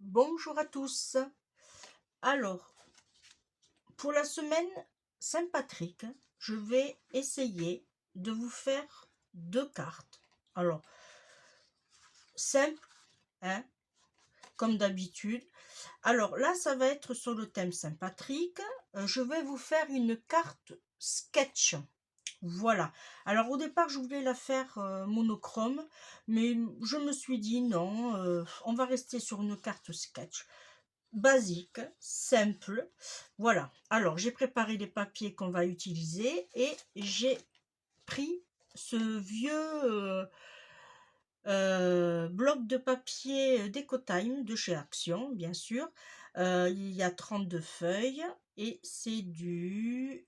Bonjour à tous. Alors, pour la semaine Saint-Patrick, je vais essayer de vous faire 2 cartes. Alors, simple, hein, comme d'habitude. Alors là, ça va être sur le thème Saint-Patrick. Je vais vous faire une carte sketch. Voilà. Alors au départ, je voulais la faire monochrome, mais je me suis dit non, on va rester sur une carte sketch. Basique, simple. Voilà. Alors, j'ai préparé les papiers qu'on va utiliser et j'ai pris ce vieux bloc de papier Décotime de chez Action, bien sûr. Il y a 32 feuilles et c'est du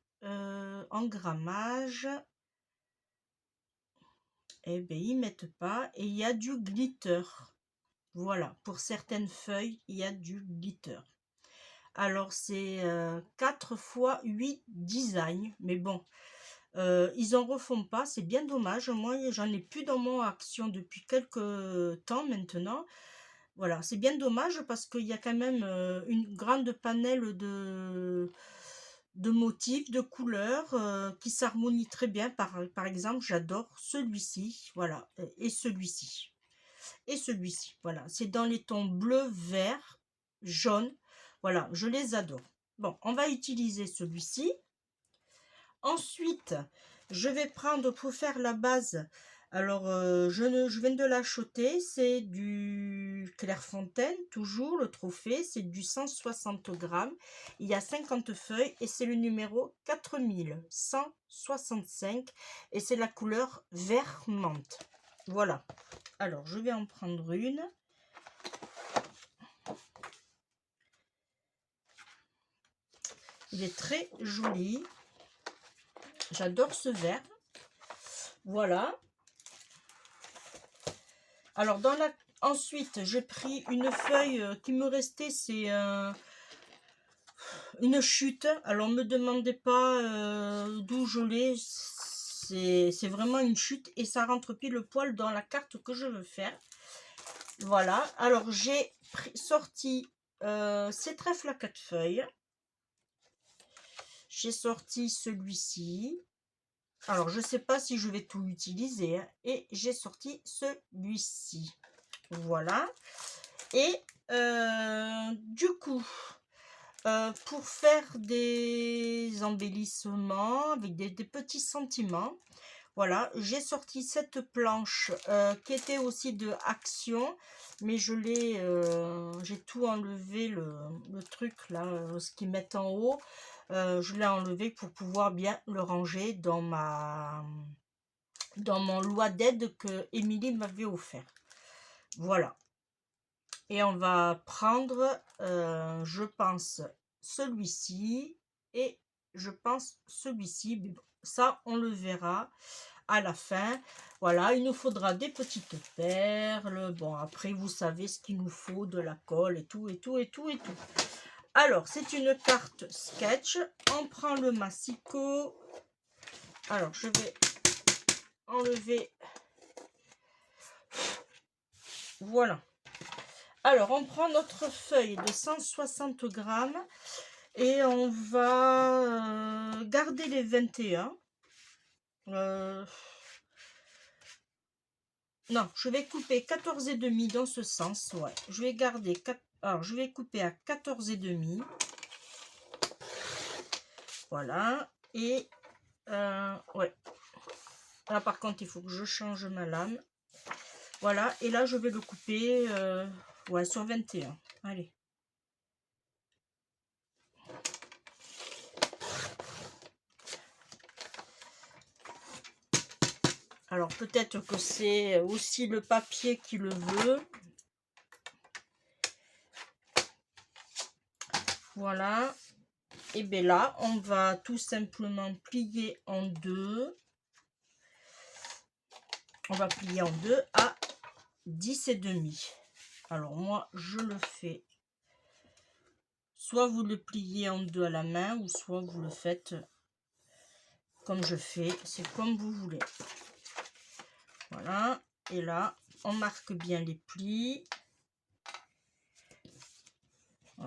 en grammage. Eh bien, ils mettent pas. Et il y a du glitter. Voilà. Pour certaines feuilles, il y a du glitter. Alors, c'est 4 fois 8 designs, mais bon, ils en refont pas, c'est bien dommage. Moi, j'en ai plus dans mon Action depuis quelques temps maintenant. Voilà, c'est bien dommage parce qu'il y a quand même une grande panel de motifs, de couleurs qui s'harmonient très bien. Par exemple, j'adore celui-ci, voilà, et celui-ci. Et celui-ci, voilà, c'est dans les tons bleu, vert, jaune. Voilà, je les adore. Bon, on va utiliser celui-ci. Ensuite, je vais prendre pour faire la base. Alors, je viens de l'acheter. C'est du Clairefontaine, toujours le trophée. C'est du 160 grammes. Il y a 50 feuilles et c'est le numéro 4165. Et c'est la couleur vert menthe. Voilà. Alors, je vais en prendre une. Il est très joli. J'adore ce vert. Voilà. Alors, ensuite, j'ai pris une feuille qui me restait. C'est une chute. Alors, ne me demandez pas d'où je l'ai. C'est vraiment une chute. Et ça rentre pile poil dans la carte que je veux faire. Voilà. Alors, j'ai sorti ces trèfles à 4 feuilles. J'ai sorti celui-ci. Alors, je ne sais pas si je vais tout utiliser. Hein. Et j'ai sorti celui-ci. Voilà. Et du coup, pour faire des embellissements avec des petits sentiments, voilà, j'ai sorti cette planche qui était aussi de Action, mais j'ai tout enlevé, le truc là, ce qu'ils mettent en haut. Je l'ai enlevé pour pouvoir bien le ranger dans mon loi d'aide que Émilie m'avait offert. Voilà. Et on va prendre, je pense, celui-ci et je pense celui-ci. Mais bon, ça, on le verra à la fin. Voilà, il nous faudra des petites perles. Bon, après, vous savez ce qu'il nous faut, de la colle et tout, et tout, et tout, et tout. Alors, c'est une carte sketch. On prend le massicot. Alors, je vais enlever. Voilà. Alors, on prend notre feuille de 160 grammes et on va garder les 21. Non, je vais couper 14,5 dans ce sens. Ouais, je vais garder 4. Alors, je vais couper à 14,5. Voilà. Et ouais. Là, par contre, il faut que je change ma lame. Voilà. Et là, je vais le couper ouais, sur 21. Allez. Alors, peut-être que c'est aussi le papier qui le veut. Voilà. Et bien là, on va tout simplement plier en deux. On va plier en deux à 10,5. Alors moi, je le fais. Soit vous le pliez en deux à la main, ou soit vous le faites comme je fais. C'est comme vous voulez. Voilà. Et là, on marque bien les plis.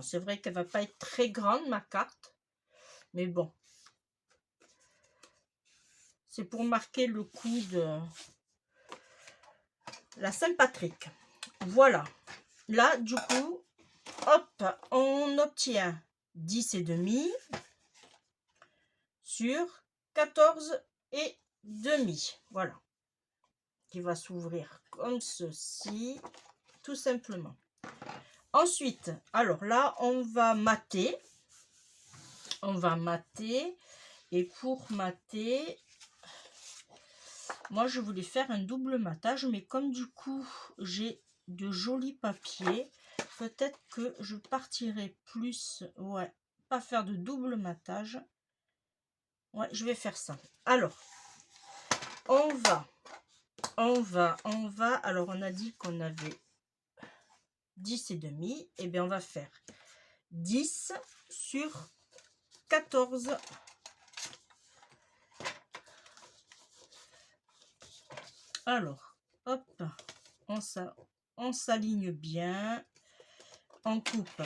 C'est vrai qu'elle va pas être très grande, ma carte. Mais bon. C'est pour marquer le coup de la Saint-Patrick. Voilà. Là, du coup, hop, on obtient 10 et demi sur 14 et demi. Voilà. Qui va s'ouvrir comme ceci, tout simplement. Ensuite, alors là, on va mater. On va mater. Et pour mater, moi, je voulais faire un double matage, mais comme du coup, j'ai de jolis papiers, peut-être que je partirai plus, ouais, pas faire de double matage. Ouais, je vais faire ça. Alors, on va, alors on a dit qu'on avait 10 et demi, et bien on va faire 10 sur 14. Alors, hop, on s'aligne bien, on coupe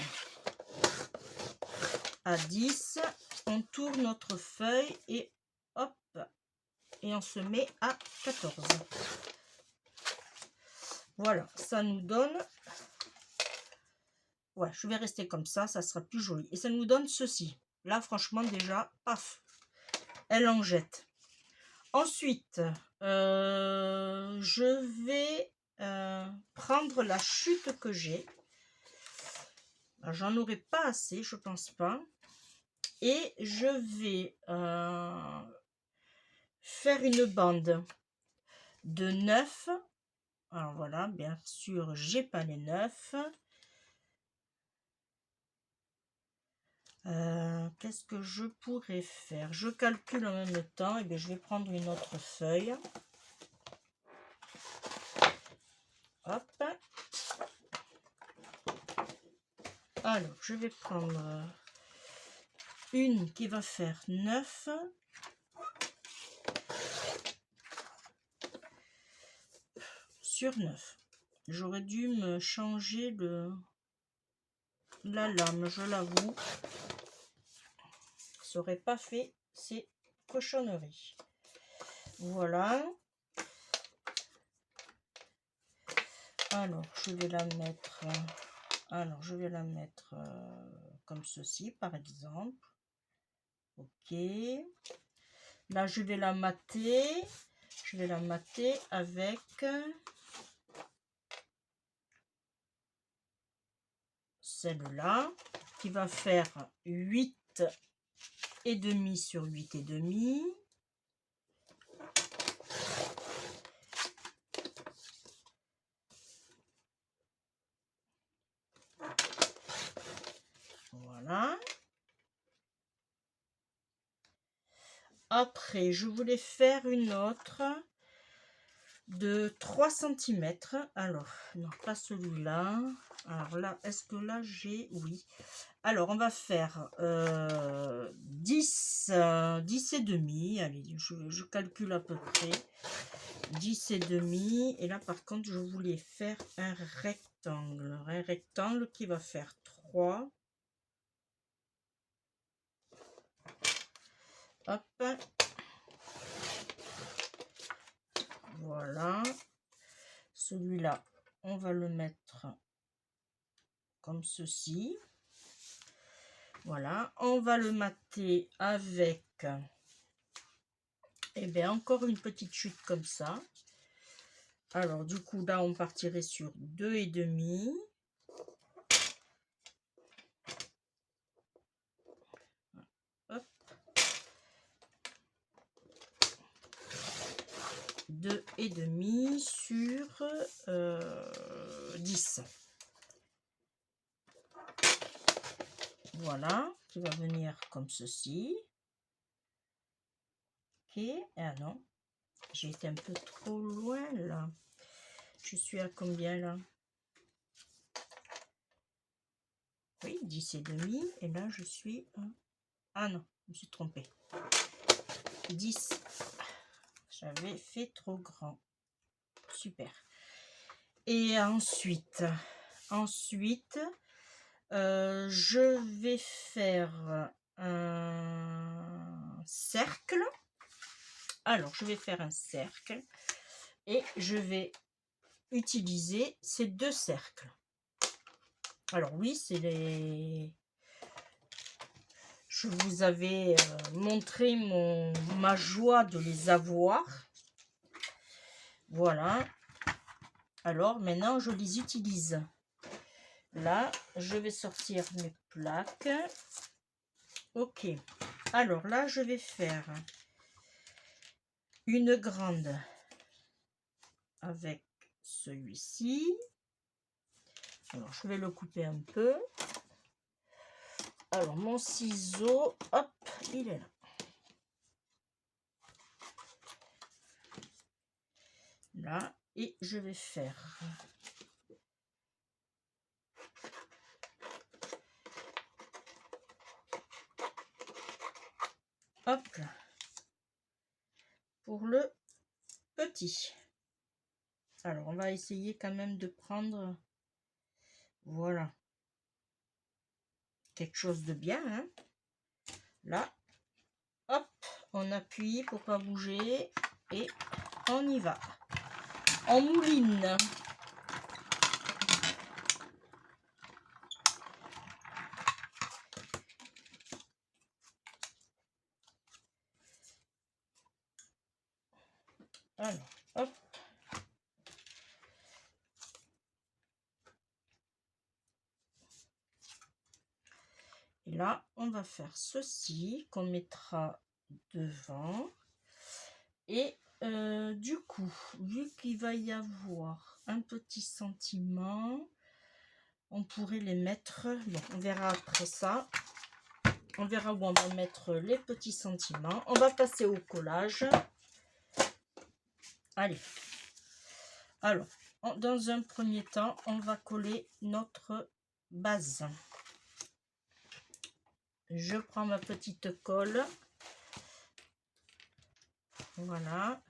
à 10, on tourne notre feuille et hop, et on se met à 14. Voilà, ça nous donne, ouais, je vais rester comme ça sera plus joli. Et ça nous donne ceci. Là, franchement, déjà, paf, elle en jette. Ensuite, je vais prendre la chute que j'ai. J'en aurai pas assez, je pense pas. Et je vais faire une bande de 9. Alors voilà, bien sûr, j'ai pas les 9. Qu'est-ce que je pourrais faire? Je calcule en même temps. Et bien, je vais prendre une autre feuille. Hop. Alors, je vais prendre une qui va faire 9. Sur 9. J'aurais dû me changer la lame, je l'avoue. Ça aurait pas fait ces cochonneries. Voilà. Alors, je vais la mettre... comme ceci, par exemple. Ok. Là, je vais la mater. Je vais la mater avec celle-là, qui va faire 8 et demi sur 8 et demi. Voilà. Après, je voulais faire une autre de 3 cm. Alors, non, pas celui-là. Alors là, est-ce que là j'ai... Oui. Alors, on va faire 10 et demi. Allez, je calcule à peu près. 10 et demi. Et là, par contre, je voulais faire un rectangle. Un rectangle qui va faire 3. Hop. Voilà. Celui-là, on va le mettre comme ceci. Voilà. On va le mater avec, et bien, encore une petite chute comme ça. Alors, du coup, là, on partirait sur 2 et demi. Hop. 2 et demi sur 10. Voilà, qui va venir comme ceci. Ok, ah non, j'ai été un peu trop loin là. Je suis à combien là? Oui, 10 et demi. Et là, je suis à... Ah non, je me suis trompée. 10. J'avais fait trop grand. Super. Et ensuite, Je vais faire un cercle. Alors, je vais faire un cercle et je vais utiliser ces 2 cercles. Alors oui, c'est les... Je vous avais montré ma joie de les avoir. Voilà. Alors maintenant, je les utilise. Là, je vais sortir mes plaques. Ok. Alors là, je vais faire une grande avec celui-ci. Alors, je vais le couper un peu. Alors, mon ciseau, hop, il est là. Là, et je vais faire hop là, pour le petit. Alors, on va essayer quand même de prendre, voilà, quelque chose de bien, hein. Là, hop, on appuie pour pas bouger et on y va. On mouline. Alors, hop. Et là, on va faire ceci qu'on mettra devant. Et du coup, vu qu'il va y avoir un petit sentiment, on pourrait les mettre, bon, on verra après ça, on verra où on va mettre les petits sentiments. On va passer au collage. Allez, alors, dans un premier temps, on va coller notre base. Je prends ma petite colle, voilà.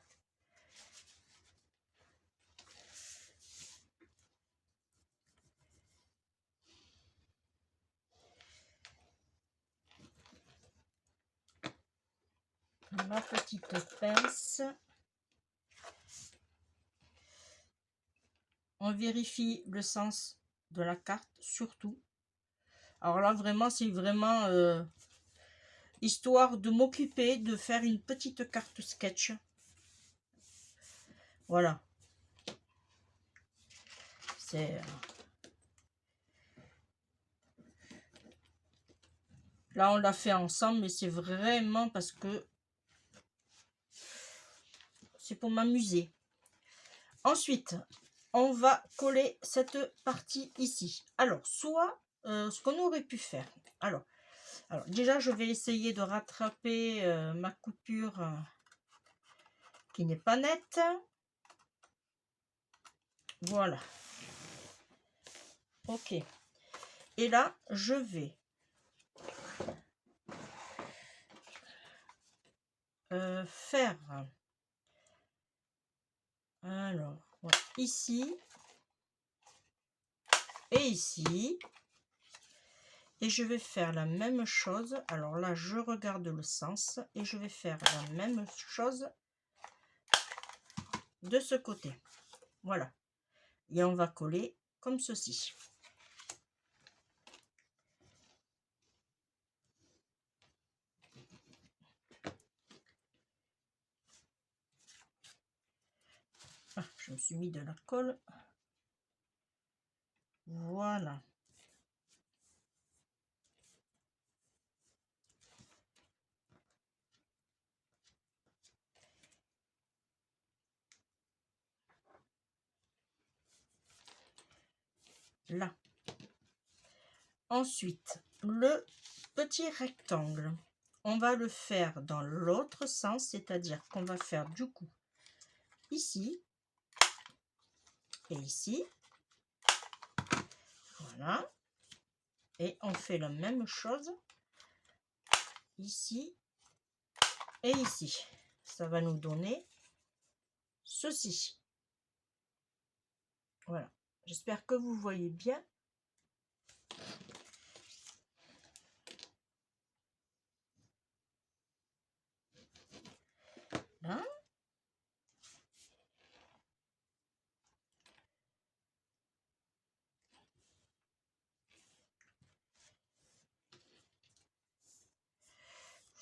Ma petite pince. On vérifie le sens de la carte, surtout. Alors là, vraiment, c'est vraiment histoire de m'occuper de faire une petite carte sketch. Voilà. C'est... Là, on l'a fait ensemble, mais c'est vraiment parce que c'est pour m'amuser. Ensuite, on va coller cette partie ici. Alors, soit ce qu'on aurait pu faire. Alors, déjà, je vais essayer de rattraper ma coupure qui n'est pas nette. Voilà. Ok. Et là, je vais faire... Alors, ouais, ici et ici. Et je vais faire la même chose. Alors là, je regarde le sens et je vais faire la même chose de ce côté. Voilà. Et on va coller comme ceci. Ah, je me suis mis de la colle. Voilà. Là. Ensuite, le petit rectangle, on va le faire dans l'autre sens, c'est-à-dire qu'on va faire du coup ici et ici. Voilà. Et on fait la même chose ici et ici. Ça va nous donner ceci. Voilà. J'espère que vous voyez bien.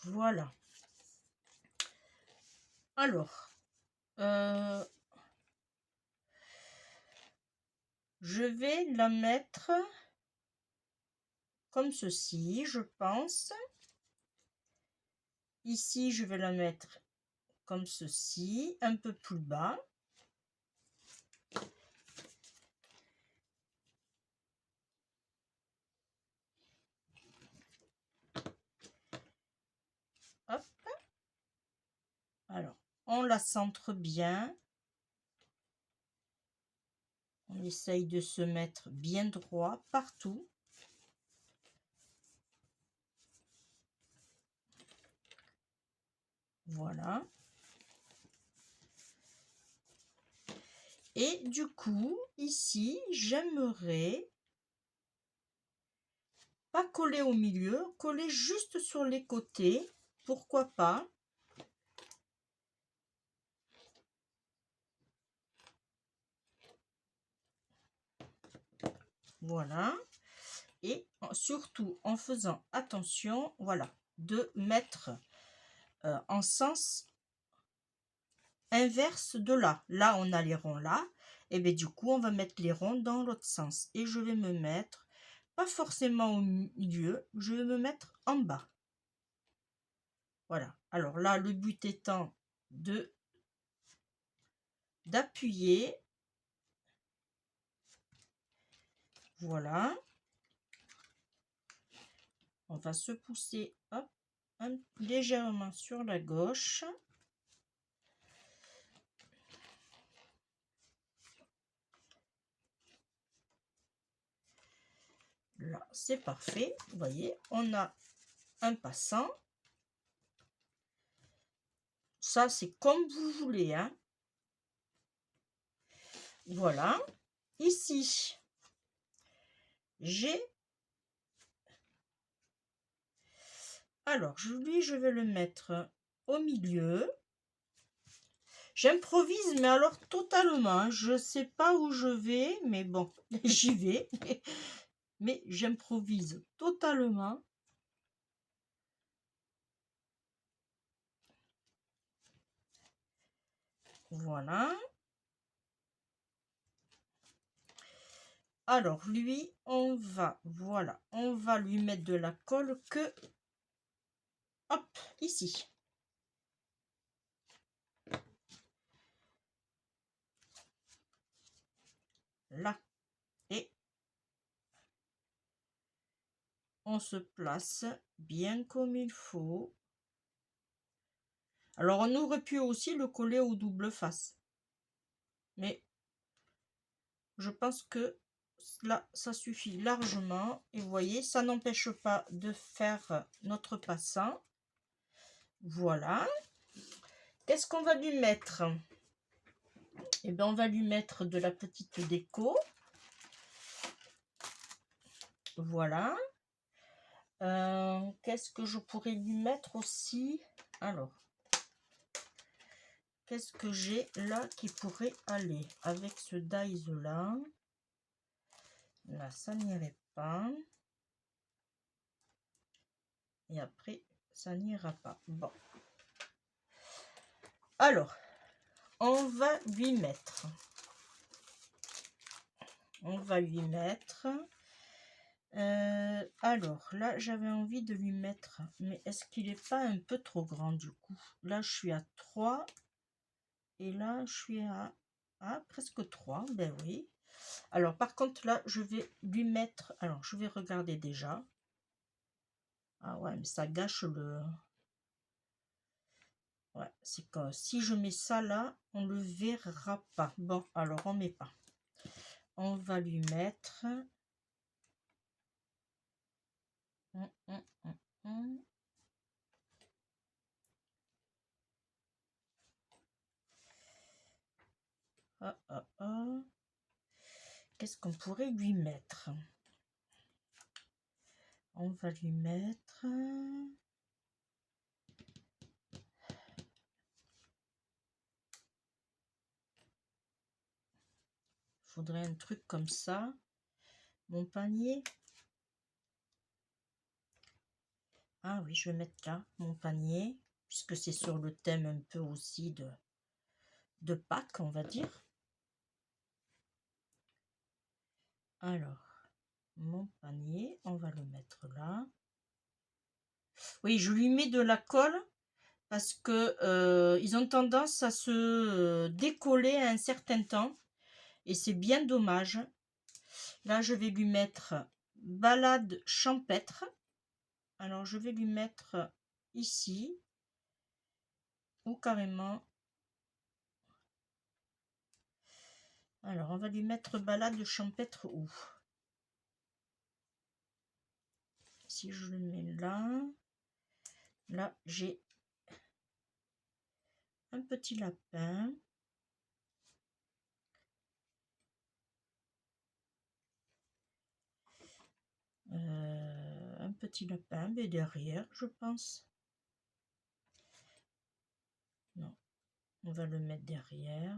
Voilà. Alors, je vais la mettre comme ceci, je pense. Ici, je vais la mettre comme ceci, un peu plus bas. Hop. Alors, on la centre bien. On essaye de se mettre bien droit partout. Voilà. Et du coup, ici, j'aimerais pas coller au milieu, coller juste sur les côtés. Pourquoi pas? Voilà. Et surtout en faisant attention, voilà, de mettre en sens inverse de là. Là, on a les ronds là. Et bien du coup, on va mettre les ronds dans l'autre sens. Et je vais me mettre, pas forcément au milieu, je vais me mettre en bas. Voilà. Alors là, le but étant d'appuyer. Voilà. On va se pousser, hop, légèrement sur la gauche. Là, c'est parfait. Vous voyez, on a un passant. Ça, c'est comme vous voulez, hein. Voilà. Ici, j'ai... Alors, lui, je vais le mettre au milieu. J'improvise, mais alors totalement. Je sais pas où je vais, mais bon, j'y vais. Mais j'improvise totalement. Voilà. Alors, lui, on va, voilà, on va lui mettre de la colle que, hop, ici. Là. Et on se place bien comme il faut. Alors, on aurait pu aussi le coller au double face. Mais je pense que là, ça suffit largement. Et vous voyez, ça n'empêche pas de faire notre passant. Voilà. Qu'est-ce qu'on va lui mettre? Eh bien, on va lui mettre de la petite déco. Voilà. Qu'est-ce que je pourrais lui mettre aussi? Alors, qu'est-ce que j'ai là qui pourrait aller avec ce dies là? Là, ça n'irait pas. Et après, ça n'ira pas. Bon. Alors, on va lui mettre. On va lui mettre. Alors, là, j'avais envie de lui mettre. Mais est-ce qu'il n'est pas un peu trop grand du coup? Là, je suis à 3. Et là, je suis à presque 3. Ben oui. Alors, par contre, là, je vais lui mettre... Alors, je vais regarder déjà. Ah ouais, mais ça gâche le... Ouais, c'est que si je mets ça là, on le verra pas. Bon, alors, on met pas. On va lui mettre... Ah, ah, ah. Qu'est-ce qu'on pourrait lui mettre? On va lui mettre... Faudrait un truc comme ça. Mon panier. Ah oui, je vais mettre là mon panier, puisque c'est sur le thème un peu aussi de Pâques, on va dire. Alors, mon panier, on va le mettre là. Oui, je lui mets de la colle parce que ils ont tendance à se décoller à un certain temps et c'est bien dommage. Là, je vais lui mettre balade champêtre. Alors, je vais lui mettre ici ou carrément. Alors, on va lui mettre balade champêtre où? Si je le mets là, là, j'ai un petit lapin. Un petit lapin, mais derrière, je pense. Non, on va le mettre derrière.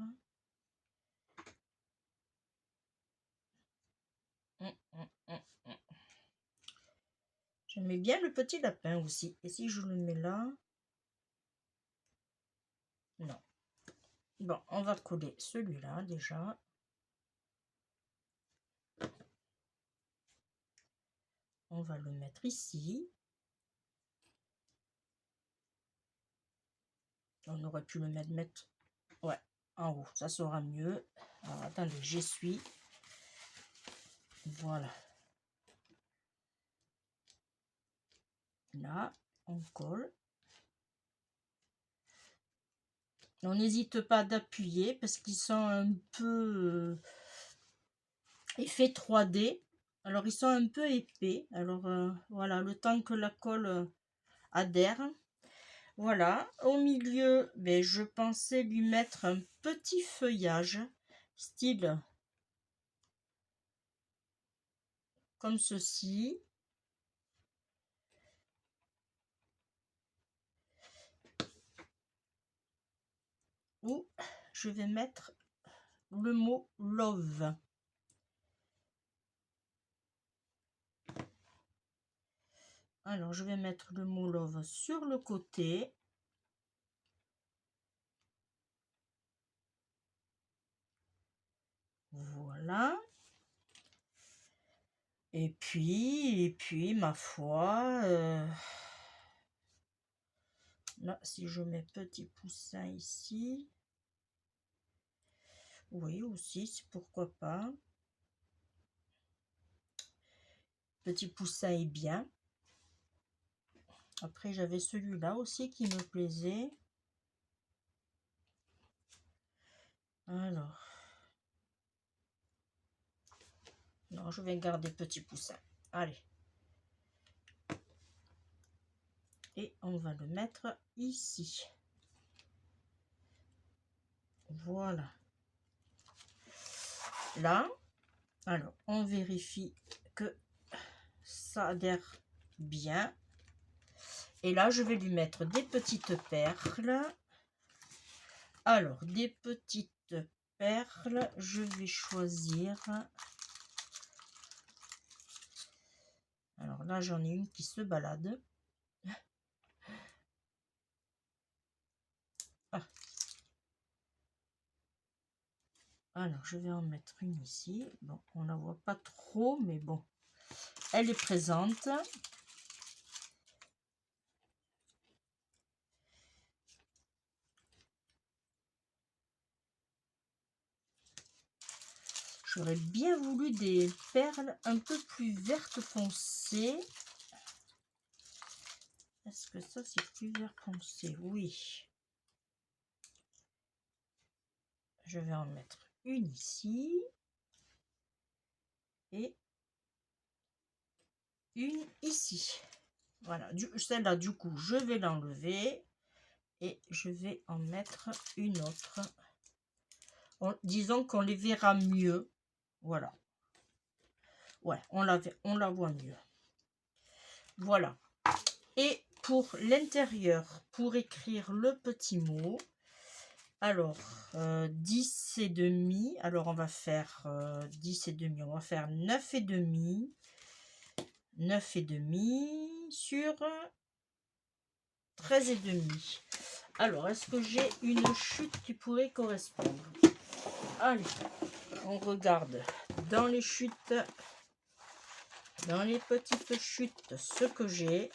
J'aimais bien le petit lapin aussi. Et si je le mets là? Non. Bon, on va coller celui-là déjà. On va le mettre ici. On aurait pu le mettre ouais, en haut. Ça sera mieux. Alors, attendez, j'essuie. Voilà. Là, on colle. On n'hésite pas d'appuyer parce qu'ils sont un peu effet 3D. Alors, ils sont un peu épais. Alors, voilà, le temps que la colle adhère. Voilà, au milieu, ben, je pensais lui mettre un petit feuillage, style comme ceci. Où je vais mettre le mot love. Alors, je vais mettre le mot love sur le côté. Voilà. Et puis, ma foi, là, si je mets petit poussin ici, oui, aussi, pourquoi pas. Petit poussin est bien. Après, j'avais celui-là aussi qui me plaisait. Alors, non, je vais garder petit poussin. Allez. Et on va le mettre ici. Voilà. Là, alors, on vérifie que ça adhère bien. Et là, je vais lui mettre des petites perles. Alors, des petites perles, je vais choisir. Alors là, j'en ai une qui se balade. Ah. Alors, je vais en mettre une ici. Bon, on la voit pas trop, mais bon, elle est présente. J'aurais bien voulu des perles un peu plus vertes foncées. Est-ce que ça, c'est plus vert foncé? Oui. Je vais en mettre une ici. Et une ici. Voilà. Celle-là, du coup, je vais l'enlever. Et je vais en mettre une autre. Disons qu'on les verra mieux. Voilà. Ouais, on la voit mieux. Voilà. Et pour l'intérieur, pour écrire le petit mot, alors 10 et demi. Alors on va faire 10 et demi. On va faire 9 et demi. 9 et demi sur 13 et demi. Alors, est-ce que j'ai une chute qui pourrait correspondre? Allez, on regarde dans les chutes, dans les petites chutes, ce que j'ai.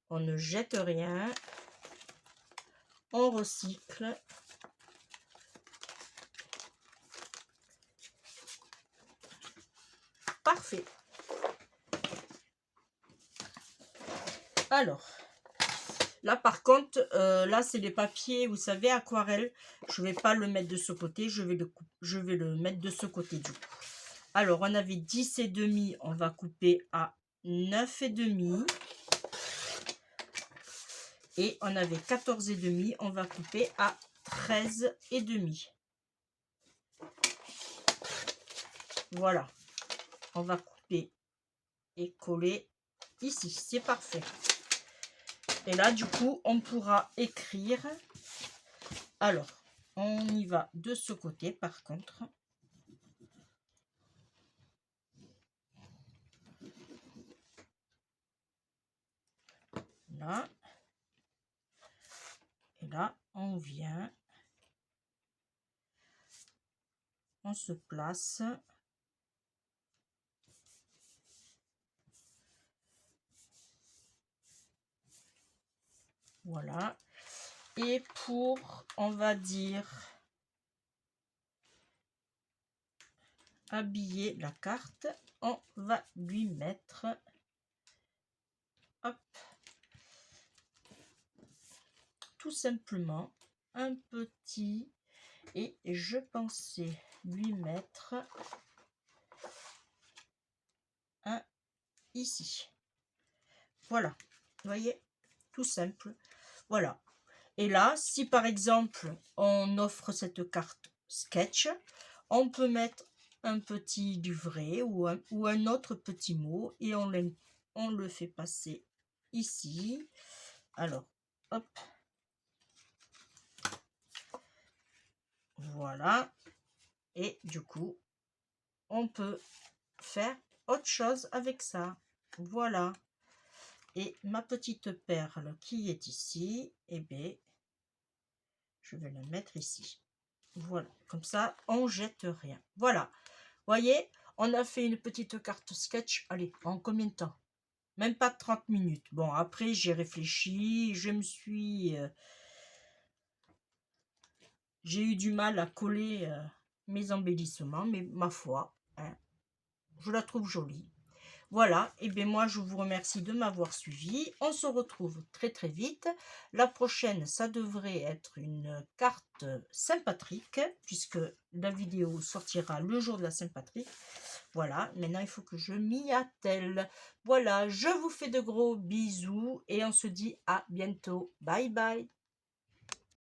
On ne jette rien. On recycle. Parfait. Alors, là par contre, là c'est les papiers, vous savez, aquarelle. Je vais pas le mettre de ce côté, je vais le mettre de ce côté du coup. Alors, on avait 10 et demi, on va couper à 9 et demi. Et on avait 14 et demi, on va couper à 13 et demi. Voilà. On va couper et coller ici, c'est parfait. Et là, du coup, on pourra écrire. Alors, on y va de ce côté, par contre. Là. Et là, on vient. On se place. Voilà. Et pour, on va dire, habiller la carte, on va lui mettre, hop, tout simplement un petit, et je pensais lui mettre un ici. Voilà, vous voyez, tout simple. Voilà. Et là, si par exemple, on offre cette carte sketch, on peut mettre un petit livret ou un autre petit mot et on le fait passer ici. Alors, hop. Voilà. Et du coup, on peut faire autre chose avec ça. Voilà. Et ma petite perle qui est ici, eh bien, je vais la mettre ici. Voilà, comme ça, on jette rien. Voilà, voyez, on a fait une petite carte sketch. Allez, en combien de temps? Même pas 30 minutes. Bon, après, j'ai réfléchi, j'ai eu du mal à coller mes embellissements, mais ma foi, hein, je la trouve jolie. Voilà, et bien moi je vous remercie de m'avoir suivi. On se retrouve très très vite. La prochaine, ça devrait être une carte Saint-Patrick, puisque la vidéo sortira le jour de la Saint-Patrick. Voilà, maintenant il faut que je m'y attelle. Voilà, je vous fais de gros bisous et on se dit à bientôt. Bye bye.